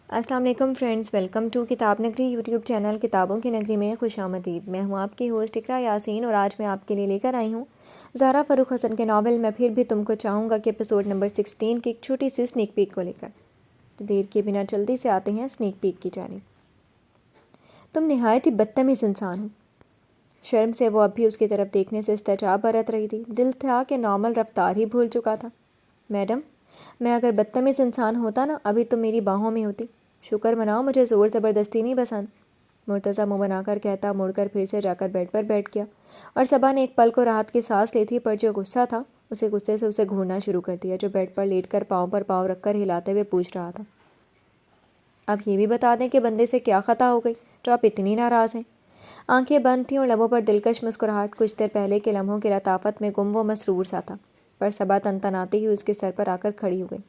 السلام علیکم friends, welcome to کتاب نگری یوٹیوب چینل کتابوں کی نگری میں خوش آمدید۔ میں ہوں آپ کی ہوسٹ اقرا یاسین اور آج میں آپ کے لیے لے کر آئی ہوں زہرا فاروق حسن کے ناول میں پھر بھی تم کو چاہوں گا کہ ایپیسوڈ نمبر 16 کی ایک چھوٹی سی سنیک پیک کو لے کر۔ تو دیر کے بنا جلدی سے آتے ہیں سنیک پیک کی جانب۔ تم نہایت ہی بدتمیز انسان ہو۔ شرم سے وہ اب بھی اس کی طرف دیکھنے سے استحجاب برت رہی تھی۔ دل تھا کہ نارمل رفتار ہی بھول چکا تھا۔ میڈم، میں اگر بدتمیز انسان ہوتا نا ابھی تو میری باہوں میں ہوتی۔ شکر مناؤ مجھے زور زبردستی نہیں پسند، مرتضیٰ منہ بنا کر کہتا مڑ کر پھر سے جا کر بیڈ پر بیٹھ گیا، اور صبا نے ایک پل کو راحت کی سانس لی تھی، پر جو غصہ تھا غصے سے اسے گھورنا شروع کر دیا، جو بیڈ پر لیٹ کر پاؤں پر پاؤں رکھ کر ہلاتے ہوئے پوچھ رہا تھا، اب یہ بھی بتا دیں کہ بندے سے کیا خطا ہو گئی جو آپ اتنی ناراض ہیں؟ آنکھیں بند تھیں اور لبوں پر دلکش مسکراہٹ کچھ دیر پہلے کے لمحوں کی لطافت میں گم و مسرور سا تھا، پر صبا تنتناتی ہی اس کے سر پر آ کر کھڑی ہو گئی۔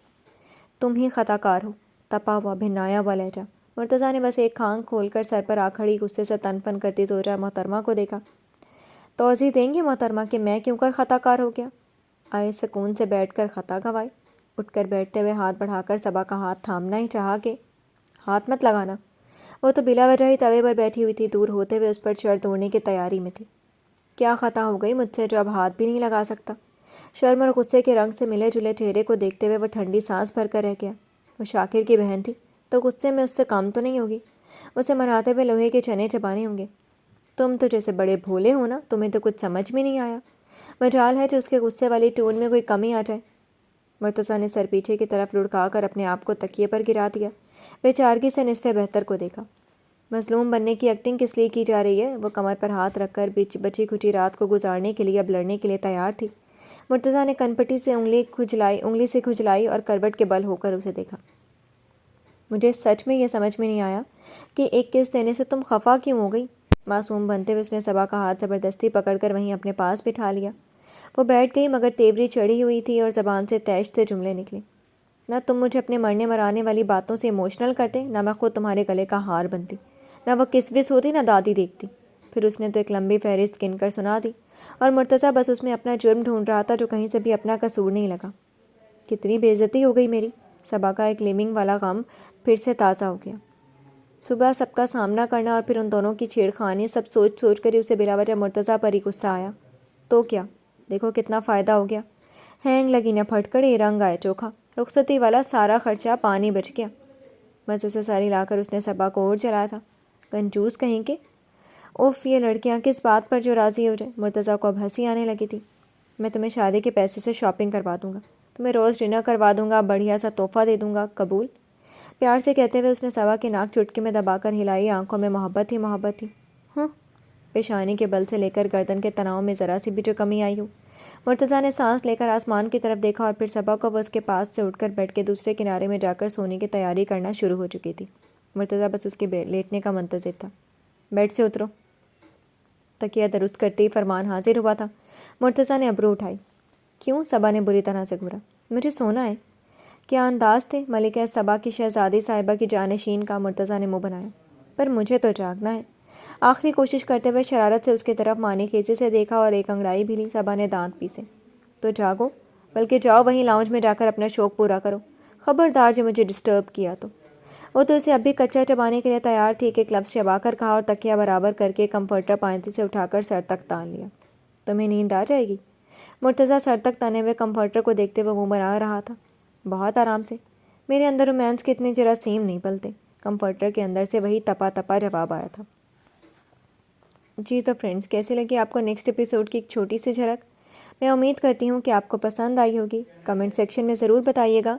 تم ہی خطا کار ہو، تپا ہوا بھنایا ہوا لہجہ۔ مرتضیٰ نے بس ایک آنکھ کھول کر سر پر آ کھڑی غصے سے تن پن کرتی زوجہ محترمہ کو دیکھا۔ توضیح دیں گی محترمہ کہ میں کیوں کر خطا کار ہو گیا؟ آئے سکون سے بیٹھ کر خطا گوائی۔ اٹھ کر بیٹھتے ہوئے ہاتھ بڑھا کر صبا کا ہاتھ تھامنا ہی چاہا کہ ہاتھ مت لگانا۔ وہ تو بلا وجہ ہی توے پر بیٹھی ہوئی تھی، دور ہوتے ہوئے اس پر چڑھ دوڑنے کی تیاری میں تھی۔ کیا خطا ہو گئی مجھ سے جو اب ہاتھ بھی نہیں لگا سکتا؟ شرم اور غصے کے رنگ سے ملے جلے چہرے کو دیکھتے ہوئے وہ ٹھنڈی سانس بھر کر رہ گیا۔ وہ شاکر کی بہن تھی تو غصے میں اس سے کم تو نہیں ہوگی، اسے مناتے ہوئے لوہے کے چنے چبانے ہوں گے۔ تم تو جیسے بڑے بھولے ہو نا، تمہیں تو کچھ سمجھ میں نہیں آیا۔ مجال ہے جو اس کے غصے والی ٹون میں کوئی کمی آ جائے۔ مرتضیٰ نے سر پیچھے کی طرف لڑکا کر اپنے آپ کو تکیے پر گرا دیا، بے چارگی سے نصف بہتر کو دیکھا۔ مظلوم بننے کی ایکٹنگ کس لیے کی جا رہی ہے؟ وہ کمر پر ہاتھ رکھ کر بچی کھچی رات کو گزارنے کے لیے اب لڑنے کے لیے تیار تھی۔ مرتضیٰ نے کنپٹی سے انگلی سے کھجلائی اور کروٹ کے بل ہو کر اسے دیکھا۔ مجھے سچ میں یہ سمجھ میں نہیں آیا کہ ایک کس دینے سے تم خفا کیوں ہو گئی؟ معصوم بنتے ہوئے اس نے صبا کا ہاتھ زبردستی پکڑ کر وہیں اپنے پاس بٹھا لیا۔ وہ بیٹھ گئی مگر تیوری چڑھی ہوئی تھی اور زبان سے تیش سے جملے نکلے۔ نہ تم مجھے اپنے مرنے مرانے والی باتوں سے ایموشنل کرتے، نہ میں خود تمہارے گلے کا ہار بنتی، نہ وہ کس وس ہوتی، نہ دادی دیکھتی۔ پھر اس نے تو ایک لمبی فہرست گن کر سنا دی، اور مرتضیٰ بس اس میں اپنا جرم ڈھونڈ رہا تھا جو کہیں سے بھی اپنا قصور نہیں لگا۔ کتنی بے عزتی ہو گئی میری! صبا کا ایک لیونگ والا غم پھر سے تازہ ہو گیا۔ صبح سب کا سامنا کرنا اور پھر ان دونوں کی چھیڑ خانی، سب سوچ سوچ کر ہی اسے بلا وجہ مرتضیٰ پر ہی غصہ آیا۔ تو کیا، دیکھو کتنا فائدہ ہو گیا، ہینگ لگی نہ پھٹکڑی، رنگ آئے چوکھا، رخصتی والا سارا خرچہ پانی بچ گیا۔ مزے سے ساری لا کر اس نے صبا کو اور جلایا تھا۔ کنجوس کہیں کے! اوف، یہ لڑکیاں کس بات پر جو راضی ہو جائے۔ مرتضیٰ کو اب ہنسی آنے لگی تھی۔ میں تمہیں شادی کے پیسے سے شاپنگ کروا دوں گا، تمہیں روز ڈنر کروا دوں گا، بڑھیا سا تحفہ دے دوں گا، قبول؟ پیار سے کہتے ہوئے اس نے صبا کی ناک چٹکی میں دبا کر ہلائی، آنکھوں میں محبت ہی محبت تھی۔ ہاں، پیشانی کے بل سے لے کر گردن کے تناؤ میں ذرا سی بھی جو کمی آئی ہو۔ مرتضیٰ نے سانس لے کر آسمان کی طرف دیکھا اور پھر صبا کو وہ اس کے پاس سے اٹھ کر بیڈ کے دوسرے کنارے میں جا کر سونے کی تیاری کرنا شروع ہو چکی تھی۔ مرتضیٰ بس اس کے لیٹنے کا منتظر تھا۔ بیڈ سے اترو، تکیہ درست کرتے ہی فرمان حاضر ہوا تھا۔ مرتضیٰ نے ابرو اٹھائی۔ کیوں؟ صبا نے بری طرح سے گھورا۔ مجھے سونا ہے۔ کیا انداز تھے ملکہ صبا کی شہزادی صاحبہ کی جانشین کا! مرتضیٰ نے منہ بنایا۔ پر مجھے تو جاگنا ہے۔ آخری کوشش کرتے ہوئے شرارت سے اس کی طرف مانی خیزی سے دیکھا اور ایک انگڑائی بھی لی۔ صبا نے دانت پیسے۔ تو جاگو، بلکہ جاؤ وہیں لاؤنج میں جا کر اپنا شوق پورا کرو۔ خبردار جو مجھے ڈسٹرب کیا تو! وہ تو اسے اب بھی کچا چبانے کے لیے تیار تھی، ایک لفظ چبا کر کہا اور تکیہ برابر کر کے کمفرٹر پائنتی سے اٹھا کر سر تک تان لیا۔ تمہیں نیند آ جائے گی؟ مرتضیٰ سر تک تانے ہوئے کمفرٹر کو دیکھتے ہوئے منہ بنا رہا تھا۔ بہت آرام سے، میرے اندر رومانس کے اتنے جراثیم نہیں پلتے۔ کمفرٹر کے اندر سے وہی تپا تپا جواب آیا تھا۔ جی تو فرینڈز، کیسے لگی آپ کو نیکسٹ ایپیسوڈ کی ایک چھوٹی سی جھلک؟ میں امید کرتی ہوں کہ آپ کو پسند آئی ہوگی۔ کمنٹ سیکشن میں ضرور بتائیے گا۔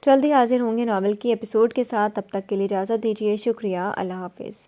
جلدی حاضر ہوں گے ناول کی ایپیسوڈ کے ساتھ، تب تک کے لیے اجازت دیجیے۔ شکریہ، اللہ حافظ۔